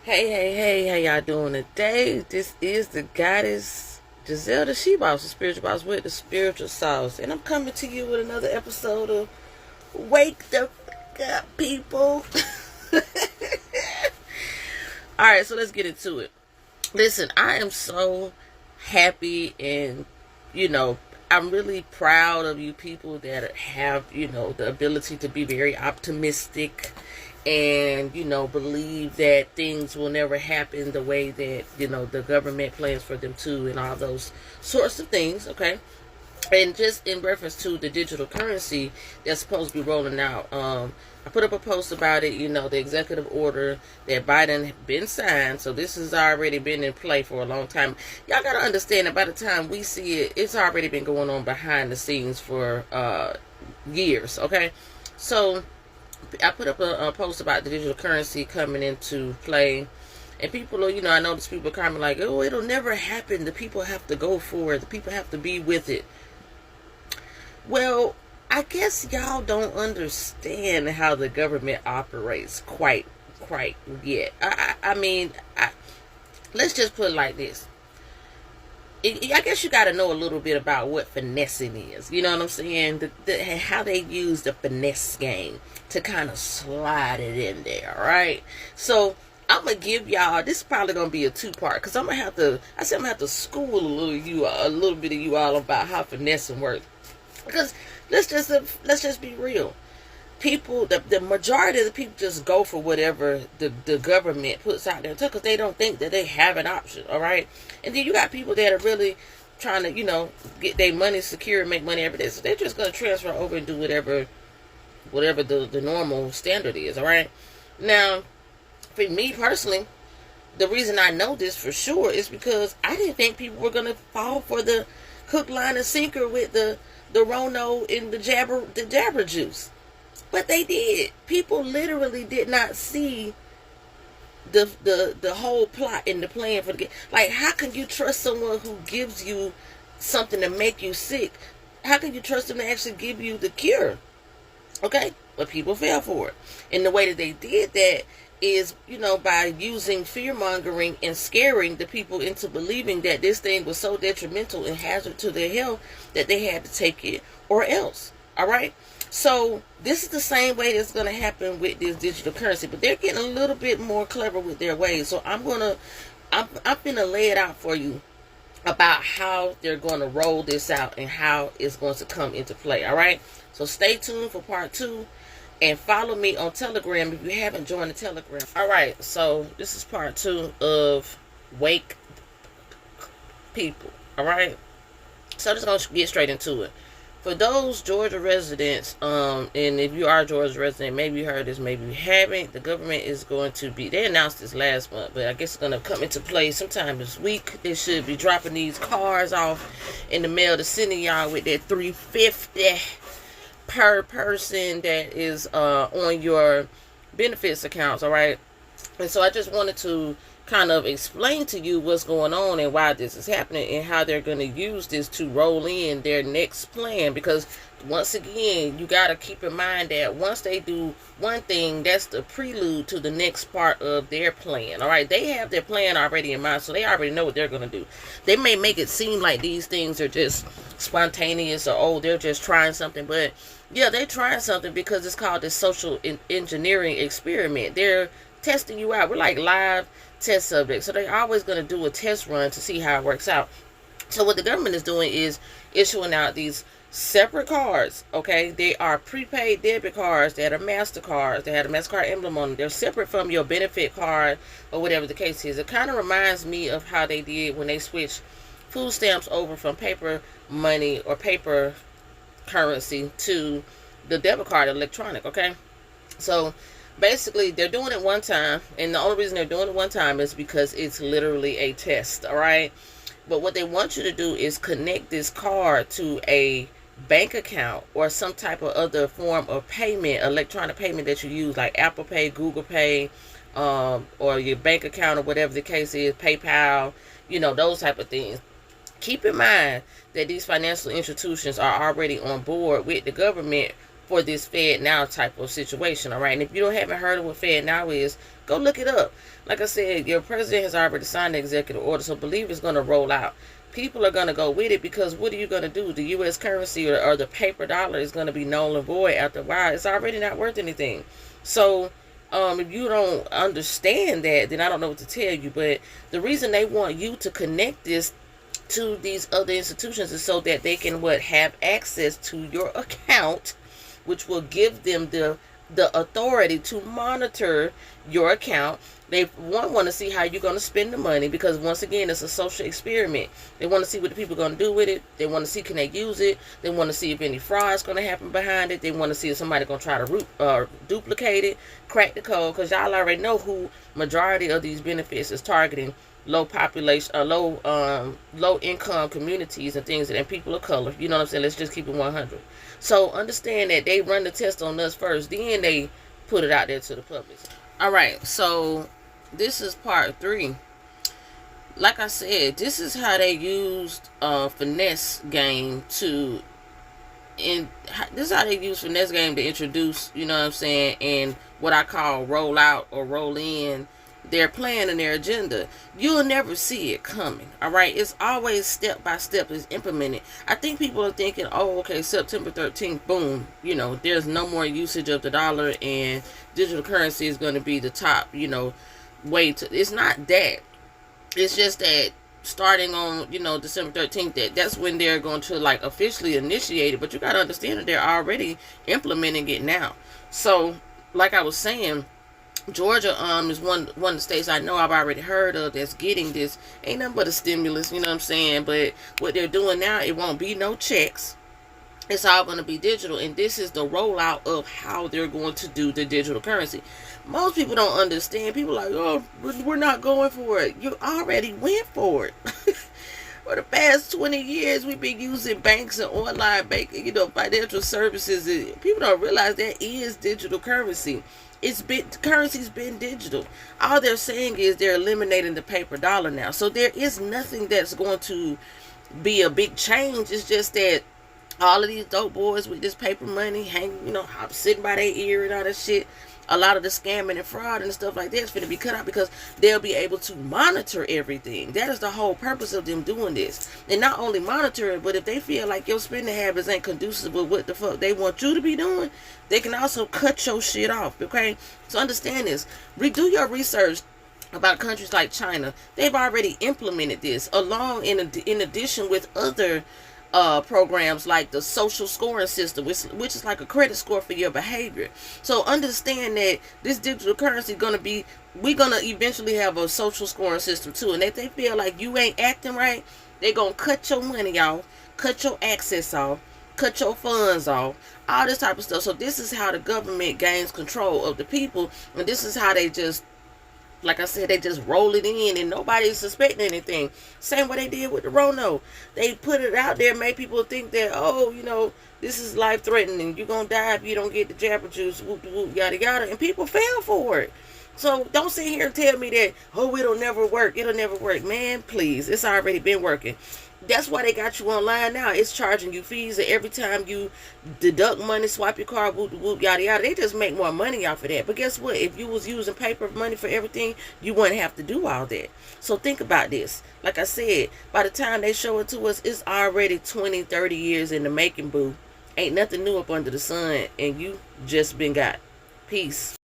Hey, how y'all doing today? This is the goddess Giselle, the she boss, the spiritual boss with the spiritual sauce. And I'm coming to you with another episode of Wake the Fuck Up, people. Alright, so let's get into it. Listen, I am so happy and, I'm really proud of you people that have, the ability to be very optimistic and, believe that things will never happen the way that, the government plans for them to and all those sorts of things, okay? And just in reference to the digital currency that's supposed to be rolling out, I put up a post about it, the executive order that Biden been signed. So this has already been in play for a long time. Y'all got to understand that by the time we see it, it's already been going on behind the scenes for years, okay? So I put up a post about the digital currency coming into play. And people are, I notice people are kind of like, oh, it'll never happen. The people have to go for it. The people have to be with it. Well, I guess y'all don't understand how the government operates quite yet. I mean, let's just put it like this. I guess you got to know a little bit about what finessing is. You know what I'm saying? How they use the finesse game to kind of slide it in there, right? So I'm gonna give y'all. This is probably gonna be a two-part because I'm gonna have to school a little bit of you all about how finessing works. Because let's just be real. People, the majority of the people just go for whatever the government puts out there because they don't think that they have an option, all right? And then you got people that are really trying to, get their money secure and make money every day. So they're just going to transfer over and do whatever the normal standard is, all right? Now, for me personally, the reason I know this for sure is because I didn't think people were going to fall for the hook, line, and sinker with the Rono and the Jabber juice. But they did. People literally did not see the whole plot and the plan for the game. Like, how can you trust someone who gives you something to make you sick? How can you trust them to actually give you the cure? Okay? But people fell for it. And the way that they did that is, by using fear-mongering and scaring the people into believing that this thing was so detrimental and hazard to their health that they had to take it or else. All right? So this is the same way that's going to happen with this digital currency, but they're getting a little bit more clever with their ways. So I'm going to lay it out for you about how they're going to roll this out and how it's going to come into play. All right? So stay tuned for part 2. And follow me on Telegram if you haven't joined the Telegram. Alright, so this is part 2 of Wake People. Alright? So I'm just going to get straight into it. For those Georgia residents, and if you are a Georgia resident, maybe you heard this, maybe you haven't, the government is going to be, they announced this last month, but I guess it's going to come into play sometime this week. They should be dropping these cars off in the mail to sending y'all with that $350 per person that is on your benefits accounts, all right? And so I just wanted to kind of explain to you what's going on and why this is happening and how they're going to use this to roll in their next plan. Because once again, you got to keep in mind that once they do one thing, that's the prelude to the next part of their plan. All right, they have their plan already in mind, so they already know what they're going to do. They may make it seem like these things are just spontaneous or they're just trying something, but yeah, they're trying something because it's called the social engineering experiment. They're testing you out. We're like live test subjects, so they're always going to do a test run to see how it works out. So what the government is doing is issuing out these separate cards, okay? They are prepaid debit cards that are MasterCards. They have a MasterCard emblem on them. They're separate from your benefit card or whatever the case is. It kind of reminds me of how they did when they switched food stamps over from paper money or paper currency to the debit card electronic, okay? So basically they're doing it one time, and the only reason they're doing it one time is because it's literally a test, all right? But what they want you to do is connect this card to a bank account or some type of other form of payment, electronic payment that you use, like Apple Pay, Google Pay, or your bank account or whatever the case is, PayPal, those type of things. Keep in mind that these financial institutions are already on board with the government for this Fed Now type of situation, all right? And if you haven't heard of what Fed Now is, go look it up. Like I said, your president has already signed the executive order, so believe it's going to roll out. People are going to go with it because what are you going to do? The U.S. currency or the paper dollar is going to be null and void after a while. It's already not worth anything. So if you don't understand that, then I don't know what to tell you. But the reason they want you to connect this to these other institutions is so that they can have access to your account, which will give them the authority to monitor your account. They want to see how you're going to spend the money, because once again, it's a social experiment. They want to see what the people are going to do with it. They want to see, can they use it? They want to see if any fraud is going to happen behind it. They want to see if somebody going to try to duplicate it, crack the code, because y'all already know who majority of these benefits is targeting: low population, low income communities and things, and people of color. You know what I'm saying? Let's just keep it 100. So understand that they run the test on us first, then they put it out there to the public. All right, so this is part 3. Like I said, this is how they used finesse game to introduce, you know what I'm saying, and what I call roll out or roll in their plan and their agenda. You'll never see it coming, all right? It's always step by step is implemented. I think people are thinking, oh, okay, September 13th, boom, you know, there's no more usage of the dollar and digital currency is going to be the top, you know, way to. It's not that. It's just that starting on, you know, December 13th, that's when they're going to like officially initiate it. But you got to understand that they're already implementing it now. So like I was saying, Georgia is one of the states I know I've already heard of that's getting this. Ain't nothing but a stimulus, you know what I'm saying? But what they're doing now, it won't be no checks. It's all going to be digital, and this is the rollout of how they're going to do the digital currency. Most people don't understand. People are like, oh, we're not going for it. You already went for it. For the past 20 years, we've been using banks and online banking, you know, financial services. People don't realize that is digital currency. Currency's been digital. All they're saying is they're eliminating the paper dollar now. So there is nothing that's going to be a big change. It's just that all of these dope boys with this paper money hanging, you know, sitting by their ear and all that shit. A lot of the scamming and fraud and stuff like that is going to be cut out because they'll be able to monitor everything. That is the whole purpose of them doing this. And not only monitor it, but if they feel like your spending habits ain't conducive with what the fuck they want you to be doing, they can also cut your shit off, okay? So understand this. Do your research about countries like China. They've already implemented this along in addition with other programs like the social scoring system, which is like a credit score for your behavior. So understand that this digital currency we're gonna eventually have a social scoring system too. And if they feel like you ain't acting right, they're gonna cut your money off, cut your access off, cut your funds off, all this type of stuff. So this is how the government gains control of the people, and this is how they just, like I said, they just roll it in and nobody's suspecting anything. Same way they did with the Rono. They put it out there, made people think that, oh, you know, this is life-threatening. You're going to die if you don't get the Jabber juice, whoop, whoop, yada, yada. And people fell for it. So don't sit here and tell me that, oh, it'll never work. It'll never work. Man, please. It's already been working. That's why they got you online now. It's charging you fees every time you deduct money, swipe your card, whoop, whoop, yada, yada. They just make more money off of that. But guess what? If you was using paper money for everything, you wouldn't have to do all that. So think about this. Like I said, by the time they show it to us, it's already 20, 30 years in the making, boo. Ain't nothing new up under the sun, and you just been got. Peace.